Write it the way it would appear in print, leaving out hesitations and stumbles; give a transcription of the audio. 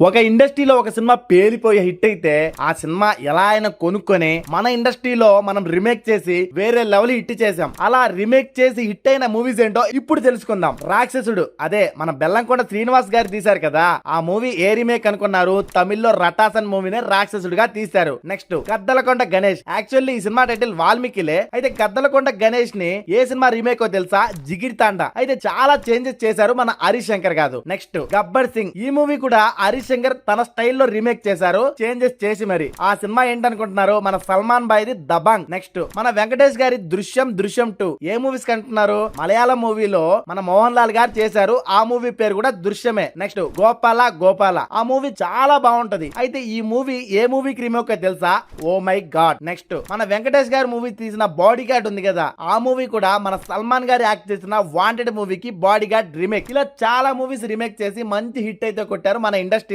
ఒక ఇండస్ట్రీలో ఒక సినిమా పేలిపోయి హిట్ అయితే ఆ సినిమా ఎలా అయినా కొనుక్కొని మన ఇండస్ట్రీలో మనం రీమేక్ చేసి వేరే లెవెల్ హిట్ చేసాం. అలా రీమేక్ చేసి హిట్ అయిన మూవీస్ ఏంటో ఇప్పుడు తెలుసుకుందాం. రాక్షసుడు అదే మన బెల్లంకొండ శ్రీనివాస్ గారు తీశారు కదా, ఆ మూవీ ఏ రీమేక్ అనుకున్నారు? తమిళ్లో రటాసన్ మూవీనే రాక్షసుడుగా తీశారు. నెక్స్ట్ గద్దలకొండ గణేష్. యాక్చువల్లీ ఈ సినిమా టైటిల్ వాల్మీకిలే, అయితే గద్దలకొండ గణేష్ ని ఏ సినిమా రీమేక్ తెలుసా? జిగిరి తాండా. అయితే చాలా చేంజెస్ చేశారు మన హరీష్ శంకర్ గారు. నెక్స్ట్ గబ్బర్ సింగ్. ఈ మూవీ కూడా హరీష్ శంకర్ తన స్టైల్లో రీమేక్ చేశారు, చేంజెస్ చేసి. మరి ఆ సినిమా ఏంటనుకుంటున్నారు? మన సల్మాన్ బాయ్ ది దబాంగ్. నెక్స్ట్ మన వెంకటేష్ గారి దృశ్యం 2. ఏ మూవీస్ కంటున్నారు? మలయాళం మూవీలో మన మోహన్ లాల్ గారు చేశారు, ఆ మూవీ పేరు కూడా దృశ్యమే. నెక్స్ట్ గోపాల. ఆ మూవీ చాలా బాగుంటది. అయితే ఈ మూవీ ఏ మూవీకి రీమేక్ తెలుసా? Oh my God. నెక్స్ట్ మన వెంకటేష్ గారి మూవీ తీసిన బాడీ గార్డ్ ఉంది కదా, ఆ మూవీ కూడా మన సల్మాన్ గారు యాక్ట్ చేసిన వాంటెడ్ మూవీకి బాడీ గార్డ్ రీమేక్. ఇలా చాలా మూవీస్ రీమేక్ చేసి మంచి హిట్ అయితే కొట్టారు మన ఇండస్ట్రీ.